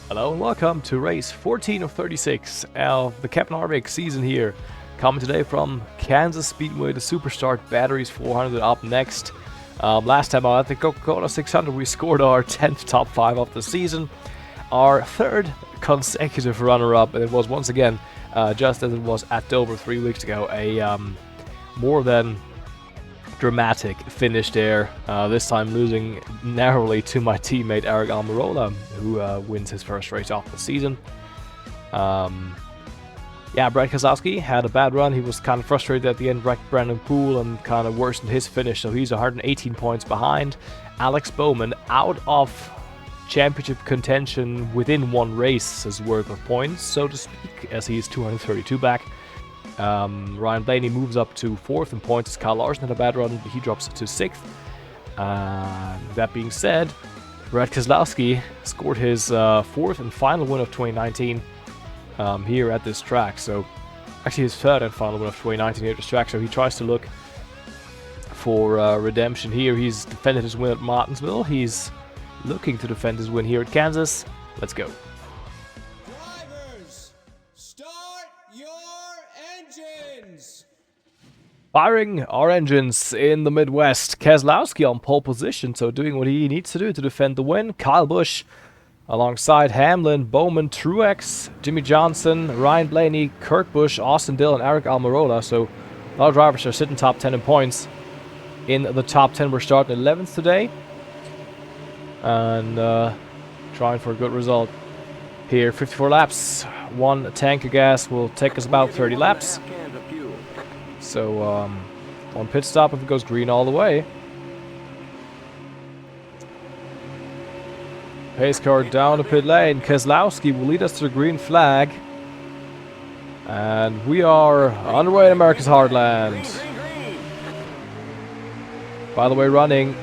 Hello and welcome to race 14 of 36 of the Captain Harvick season here. Coming today from Kansas Speedway, the Superstart Batteries 400 up next. Last time out at the Coca-Cola 600 we scored our 10th top 5 of the season. Our third consecutive runner-up, and it was once again, just as it was at Dover 3 weeks ago, a more than dramatic finish there, this time losing narrowly to my teammate Eric Almirola, who wins his first race of the season. Yeah, Brad Keselowski had a bad run. He was kind of frustrated at the end, wrecked Brandon Poole and kind of worsened his finish, so he's 118 points behind. Alex Bowman out of championship contention within one race's worth of points, so to speak, as he's 232 back. Ryan Blaney moves up to 4th in points. Kyle Larson had a bad run, but he drops to 6th. That being said, Brad Keselowski scored his 4th and final win of 2019 here at this track. So, actually his 3rd and final win of 2019 here at this track. So he tries to look for redemption here. He's defended his win at Martinsville. He's looking to defend his win here at Kansas. Let's go. Firing our engines in the Midwest. Keselowski on pole position, so doing what he needs to do to defend the win. Kyle Busch alongside Hamlin, Bowman, Truex, Jimmy Johnson, Ryan Blaney, Kurt Busch, Austin Dillon, Eric Almirola. So a lot of drivers are sitting top 10 in points. In the top 10, we're starting 11th today. And trying for a good result here. 54 laps. One tank of gas will take us about 30 laps. So, one pit stop if it goes green all the way. Pace car down the pit lane. Keselowski will lead us to the green flag. And we are underway in America's Heartland. By the way, running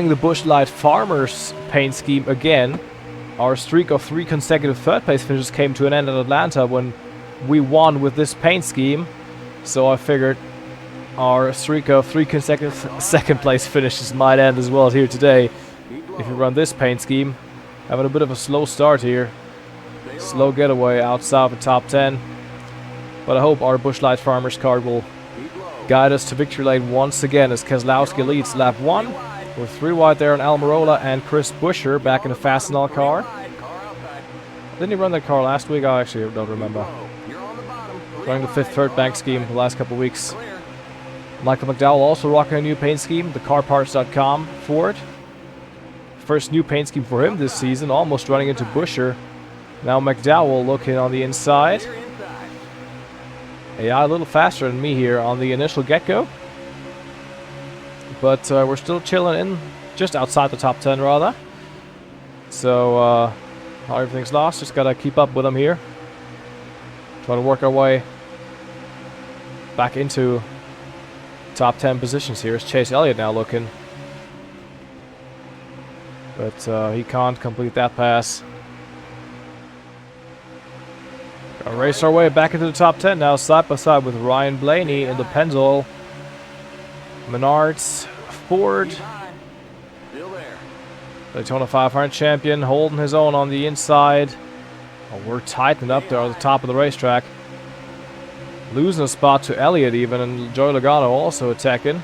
the Busch Light Farmers paint scheme again. Our streak of 3 consecutive third place finishes came to an end at Atlanta when we won with this paint scheme, so I figured our streak of 3 consecutive second place finishes might end as well here today if you run this paint scheme. Having a bit of a slow start here, slow getaway outside the top 10, but I hope our Busch Light Farmers card will guide us to victory lane once again as Keselowski leads lap 1. We're 3 wide there on Almirola and Chris Buescher back in the Fastenal car. Didn't he run that car last week? I actually don't remember. Running the 5th third bank scheme the last couple of weeks. Michael McDowell also rocking a new paint scheme, thecarparts.com for it. First new paint scheme for him this season, almost running into Buescher. Now McDowell looking on the inside. Yeah, a little faster than me here on the initial get-go. But we're still chilling in just outside the top 10 rather. So not everything's lost, just gotta keep up with them here. Trying to work our way back into top 10 positions here. Is Chase Elliott now looking. But he can't complete that pass. Gonna race our way back into the top 10 now, side by side with Ryan Blaney in the Pennzoil. Menards, Ford, Daytona 500 champion, holding his own on the inside. Oh, we're tightening up there on the top of the racetrack. Losing a spot to Elliott even, and Joey Logano also attacking.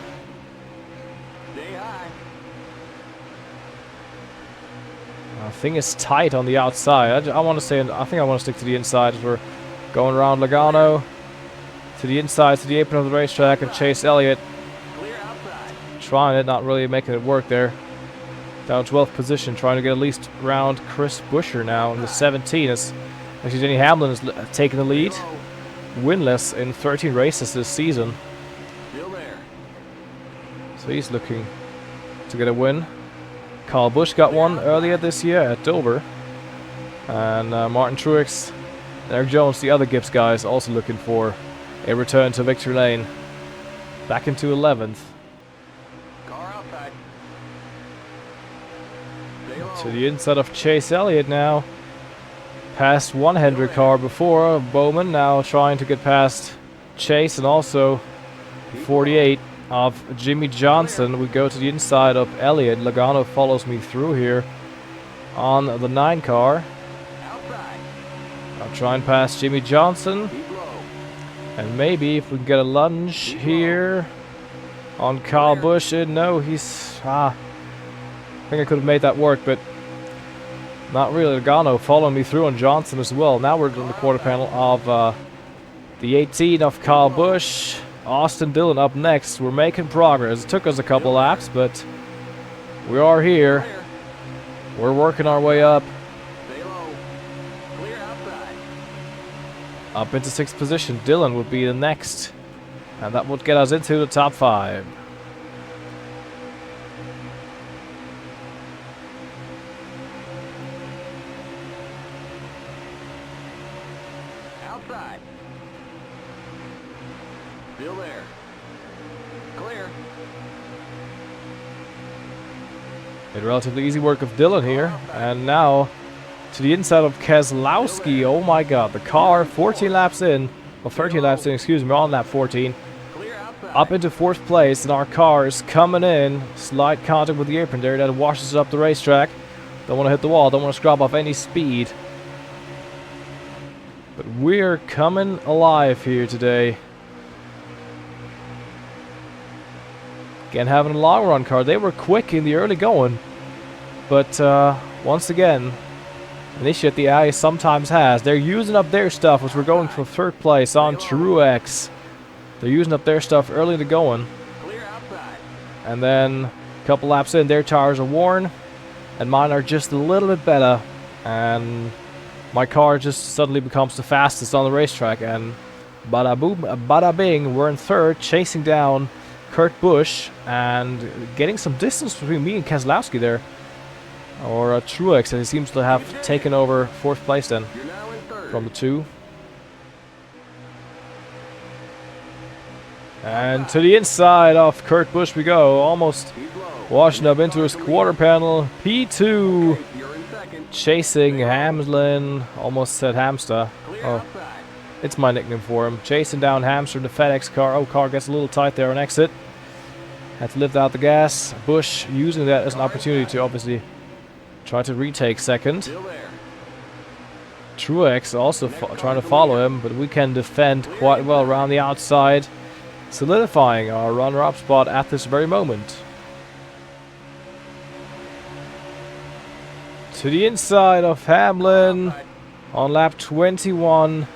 Thing is tight on the outside. I want to say, I think I want to stick to the inside as we're going around Logano to the inside, to the apron of the racetrack, and Chase Elliott trying it, not really making it work there. Down 12th position, trying to get at least around Chris Buescher now in the 17. As actually Denny Hamlin is taking the lead, winless in 13 races this season. So he's looking to get a win. Kyle Busch got one earlier this year at Dover. And Martin Truex and Eric Jones, the other Gibbs guys, also looking for a return to victory lane. Back into 11th. To the inside of Chase Elliott now. Past one Hendrick car before. Bowman now trying to get past Chase, and also 48 of Jimmy Johnson. We go to the inside of Elliott. Logano follows me through here. on the 9 car. I'll try and pass Jimmy Johnson. And maybe if we can get a lunge here on Kyle Busch. No, he's... I think I could have made that work, but not really. Logano following me through on Johnson as well. Now we're in the quarter panel of the 18 of Kyle Busch. Austin Dillon up next. We're making progress. It took us a couple laps, but we are here. We're working our way up. Up into 6th position. Dillon would be the next. And that would get us into the top 5. Outside. Still there. Clear. A relatively easy work of Dillon here. And now to the inside of Keselowski. Oh my god, the car 14 laps in. Well, 13 laps in, excuse me, on lap 14. Up into 4th place, and our car is coming in. Slight contact with the apron there. That washes up the racetrack. Don't want to hit the wall. Don't want to scrub off any speed. But we're coming alive here today. Again, having a long run car. They were quick in the early going. But once again, an issue that the AI sometimes has. They're using up their stuff as we're going from 3rd place on Truex. They're using up their stuff early in the going. And then a couple laps in, their tires are worn. And mine are just a little bit better. And my car just suddenly becomes the fastest on the racetrack. And bada boom, bada bing, we're in 3rd, chasing down Kurt Busch. And getting some distance between me and Keselowski there. Or Truex, and he seems to have taken over 4th place then from the 2. And to the inside of Kurt Busch we go, almost washing up into his quarter panel. P2 chasing Hamlin, almost said Hamster. Oh, it's my nickname for him. Chasing down Hamster in the FedEx car. Oh, car gets a little tight there on exit. Had to lift out the gas. Busch using that as an opportunity to obviously try to retake 2nd. Truex also trying to follow him, but we can defend quite well around the outside, solidifying our runner-up spot at this very moment. To the inside of Hamlin on lap 21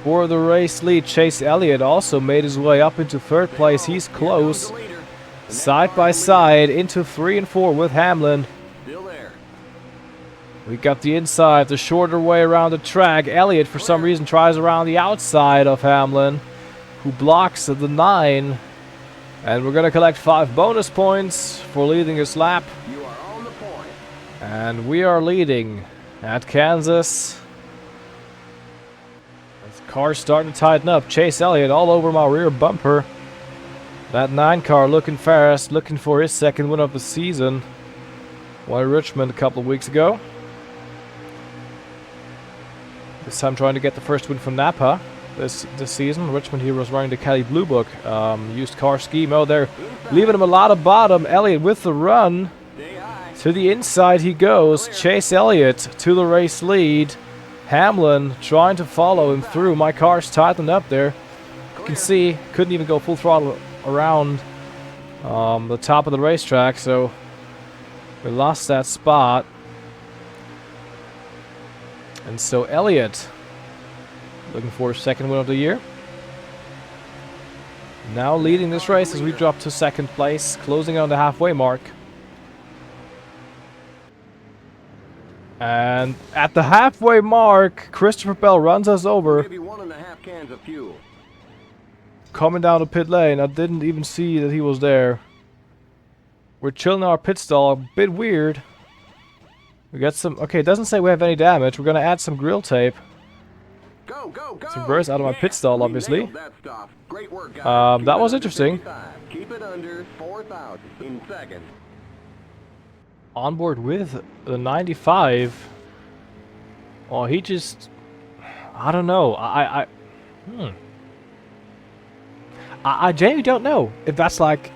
for the race lead. Chase Elliott also made his way up into 3rd place. He's close, side by side into 3 and 4 with Hamlin. We got the inside, the shorter way around the track. Elliott, for some reason, tries around the outside of Hamlin, who blocks the 9. And we're going to collect 5 bonus points for leading this lap. You are on the point. And we are leading at Kansas. The car's starting to tighten up. Chase Elliott all over my rear bumper. That 9 car looking fast, looking for his 2nd win of the season. Won at Richmond a couple of weeks ago. This time trying to get the 1st win from Napa this season. Richmond, he was running the Kelly Blue Book used car scheme. Oh, they're leaving him a lot of bottom. Elliott with the run. To the inside he goes. Chase Elliott to the race lead. Hamlin trying to follow him through. My car's tightened up there. You can see, couldn't even go full throttle around the top of the racetrack, so we lost that spot. And so Elliott looking for his 2nd win of the year. Now leading this race as we drop to 2nd place, closing on the halfway mark. And at the halfway mark, Christopher Bell runs us over. Maybe 1.5 cans of fuel. Coming down the pit lane, I didn't even see that he was there. We're chilling our pit stall, a bit weird. We got some, okay, it doesn't say we have any damage. We're gonna add some grill tape. Go, go, go. Some burrs out of my pit stall, obviously. That stuff. Great work, guys. That was interesting. Keep it under 4,000 in 2nd. On board with the 95. Oh, he just, I don't know. I genuinely don't know if that's like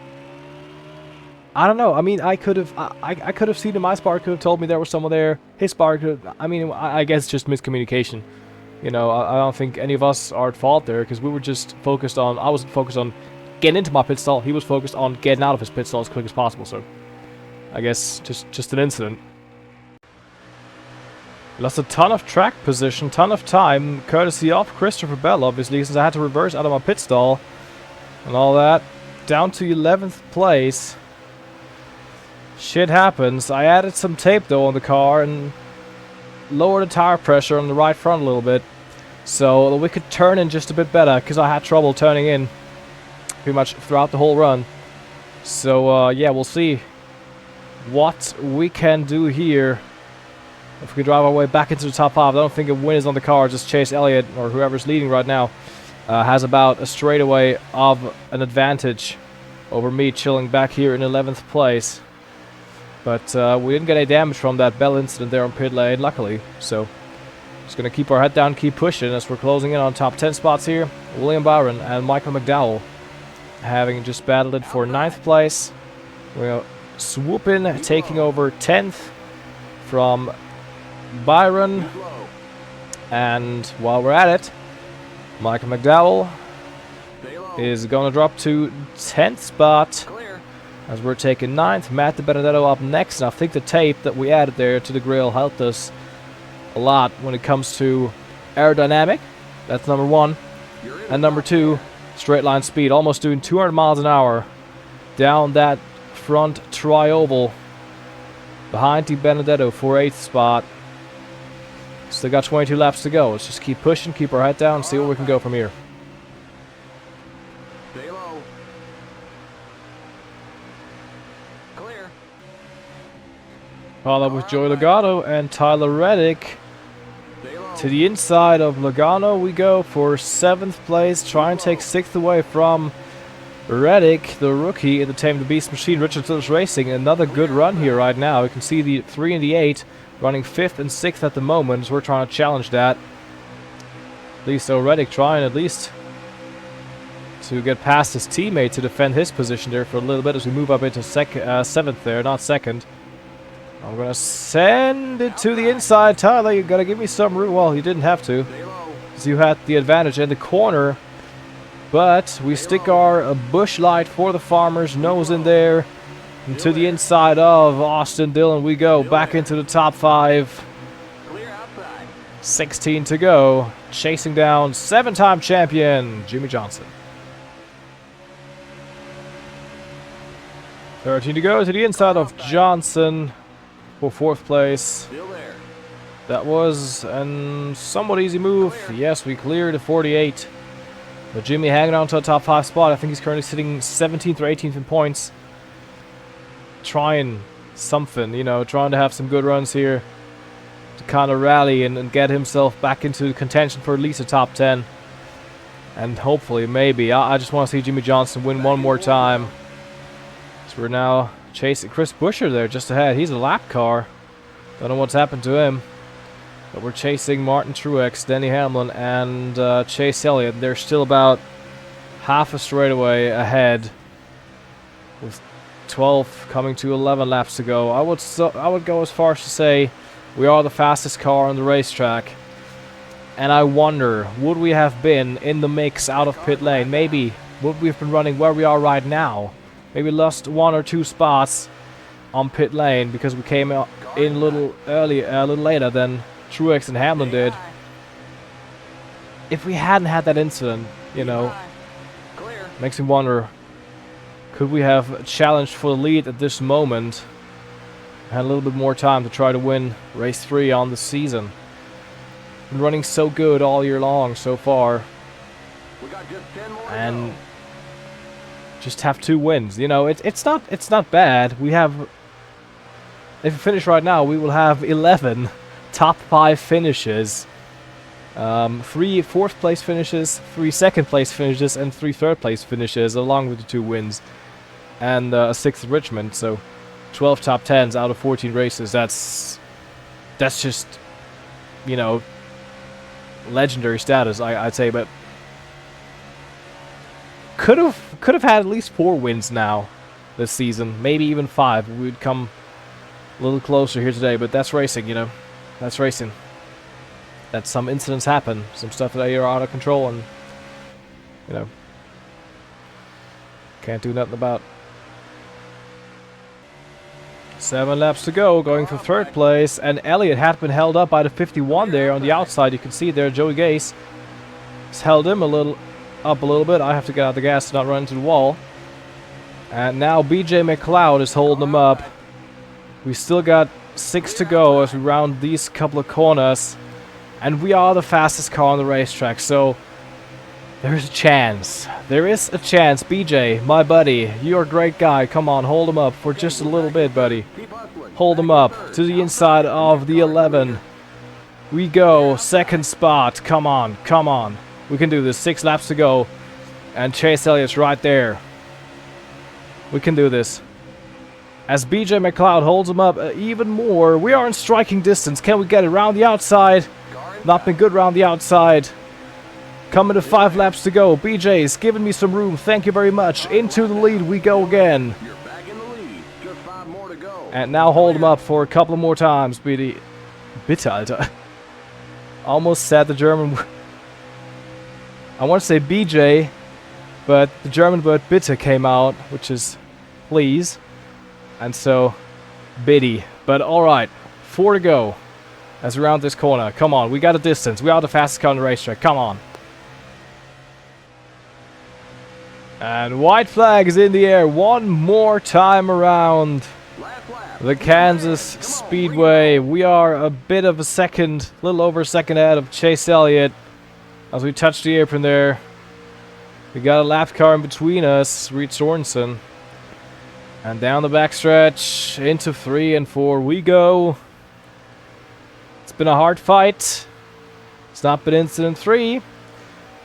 I don't know. I mean, I could have seen him. My spark could have told me there was someone there. His spark could have, I mean, I guess it's just miscommunication. You know, I don't think any of us are at fault there, because we were just focused on, I wasn't focused on getting into my pit stall. He was focused on getting out of his pit stall as quick as possible, so I guess just an incident. Lost a ton of track position, ton of time, courtesy of Christopher Bell, obviously, since I had to reverse out of my pit stall and all that. Down to 11th place. Shit happens. I added some tape though on the car and lowered the tire pressure on the right front a little bit, so we could turn in just a bit better, because I had trouble turning in pretty much throughout the whole run. So yeah, we'll see what we can do here. If we can drive our way back into the top 5, I don't think a win is on the car. Just Chase Elliott, or whoever's leading right now, has about a straightaway of an advantage over me, chilling back here in 11th place. But we didn't get any damage from that Bell incident there on pit lane, luckily. So just going to keep our head down, keep pushing as we're closing in on top 10 spots here. William Byron and Michael McDowell having just battled it for 9th place. We'll swoop in, taking over 10th from Byron. And while we're at it, Michael McDowell is going to drop to 10th spot as we're taking 9th. Matt DiBenedetto up next, and I think the tape that we added there to the grill helped us a lot when it comes to aerodynamic. That's number 1. And number 2, straight line speed, almost doing 200 miles an hour down that front tri-oval behind DiBenedetto for 8th spot. Still got 22 laps to go. Let's just keep pushing, keep our head down, and see where we can go from here. Stay low. Clear. Followed with Joey Logano and Tyler Reddick. To the inside of Logano we go for 7th place. Try and take 6th away from Reddick, the rookie in the Tame the Beast machine. Richard Phillips Racing, another good run here right now. You can see the 3 and the 8 running 5th and 6th at the moment, so we're trying to challenge that. At least so Reddick trying at least to get past his teammate to defend his position there for a little bit as we move up into 7th there, not 2nd. I'm going to send it to the inside. Tyler, you got to give me some room. Well, you didn't have to, because you had the advantage in the corner. But we stick our bush light for the farmers nose in there. And to the inside of Austin Dillon we go. Back into the top 5. 16 to go. Chasing down 7-time champion Jimmy Johnson. 13 to go to the inside of Johnson for 4th place. That was a somewhat easy move. Yes, we cleared the 48. But Jimmy hanging on to a top 5 spot. I think he's currently sitting 17th or 18th in points. Trying something, you know, trying to have some good runs here to kind of rally and get himself back into contention for at least a top 10. And hopefully, maybe. I just want to see Jimmy Johnson win one more time. So we're now chasing Chris Buescher there just ahead. He's a lap car. Don't know what's happened to him. But we're chasing Martin Truex, Denny Hamlin, and Chase Elliott. They're still about half a straightaway ahead, with 12 coming to 11 laps to go. I would go as far as to say we are the fastest car on the racetrack. And I wonder, would we have been in the mix out of pit lane? Maybe would we have been running where we are right now? Maybe lost 1 or 2 spots on pit lane because we came in a little earlier, a little later than Truex and Hamlin did. If we hadn't had that incident, you know, makes me wonder, could we have challenged for the lead at this moment? Had a little bit more time to try to win race 3 on the season. Been running so good all year long so far, and just have 2 wins. You know, it's not bad. We have, if we finish right now, we will have 11 top 5 finishes, 3 4th place finishes, 3 2nd place finishes, and 3 3rd place finishes, along with the 2 wins and a 6th Richmond. So 12 top 10s out of 14 races. That's just, you know, legendary status, I'd say. But could have had at least 4 wins now. this season. Maybe even 5. We'd come a little closer here today, but that's racing, you know. That's racing. That some incidents happen, some stuff that are out of control, and, you know, can't do nothing about. 7 laps to go, going for 3rd place, and Elliott had been held up by the 51 there on the outside. You can see there, Joey Gase has held him up a little bit. I have to get out the gas to not run into the wall. And now BJ McLeod is holding him up. We still got 6 to go as we round these couple of corners. And we are the fastest car on the racetrack, so there's a chance. There is a chance. BJ, my buddy, you're a great guy. Come on, hold him up for just a little bit, buddy. Hold him up to the inside of the 11. We go. 2nd spot. Come on, come on. We can do this. 6 laps to go. And Chase Elliott's right there. We can do this. As BJ McLeod holds him up even more. We are in striking distance. Can we get it around the outside? Not been good around the outside. Coming to 5 laps to go. BJ's giving me some room. Thank you very much. Into the lead we go again. You're back in the lead. Just 5 more to go. And now hold him up for a couple more times. Bitte, Alter. Almost said the German. I want to say BJ, but the German word bitte came out, which is please. And so, bitte. But alright, 4 to go. As we round this corner. Come on, we got a distance. We are the fastest car on the racetrack. Come on. And white flag is in the air one more time around the Kansas Speedway. We are a bit of a second, a little over a second ahead of Chase Elliott. As we touch the apron there. We got a lap car in between us, Reed Sorensen. And down the backstretch, into 3 and 4 we go. It's been a hard fight. It's not been incident 3.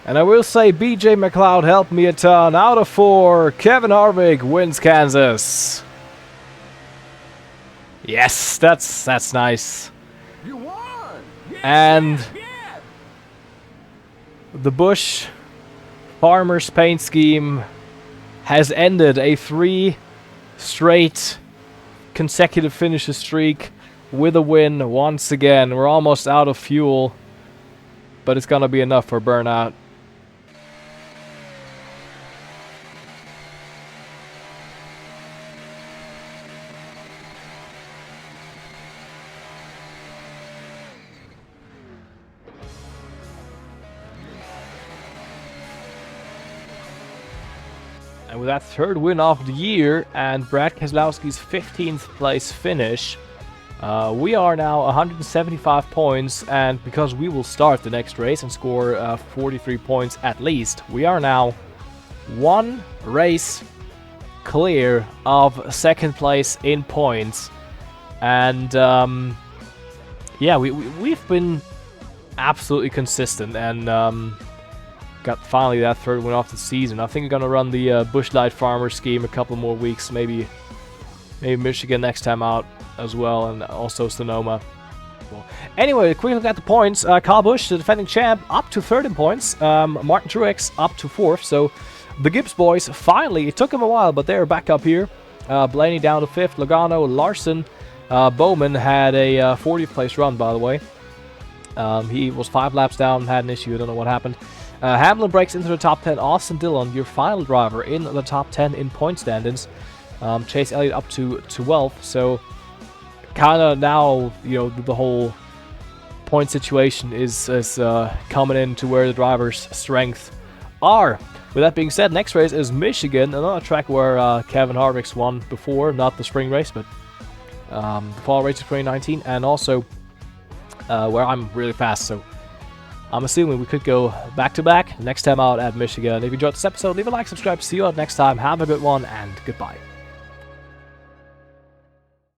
And I will say BJ McLeod helped me a ton. Out of 4, Kevin Harvick wins Kansas. Yes, that's nice. You won. Yes, And yes. the Busch Farmers paint scheme has ended a 3 straight consecutive finishes streak with a win once again. We're almost out of fuel, but it's gonna be enough for burnout. And with that 3rd win of the year and Brad Keselowski's 15th place finish, we are now 175 points, and because we will start the next race and score 43 points at least, we are now 1 race clear of 2nd place in points. And yeah, we've been absolutely consistent, and got finally that 3rd win off the season. I think we're gonna run the Busch Light Farmer scheme a couple more weeks, maybe Michigan next time out as well, and also Sonoma. Well, anyway, a quick look at the points. Kyle Busch, the defending champ, up to 3rd in points. Martin Truex up to 4th. So the Gibbs boys finally, it took them a while, but they're back up here. Blaney down to 5th. Logano, Larson, Bowman had a 40th place run, by the way. He was 5 laps down, had an issue. I don't know what happened. Hamlin breaks into the top 10. Austin Dillon, your final driver, in the top 10 in point standings. Chase Elliott up to 12th. So kind of now, you know, the whole point situation is coming into where the drivers' strengths are. With that being said, next race is Michigan, another track where Kevin Harvick's won before, not the spring race, but the fall race of 2019, and also where I'm really fast. So I'm assuming we could go back-to-back next time out at Michigan. If you enjoyed this episode, leave a like, subscribe. See you all next time. Have a good one, and goodbye.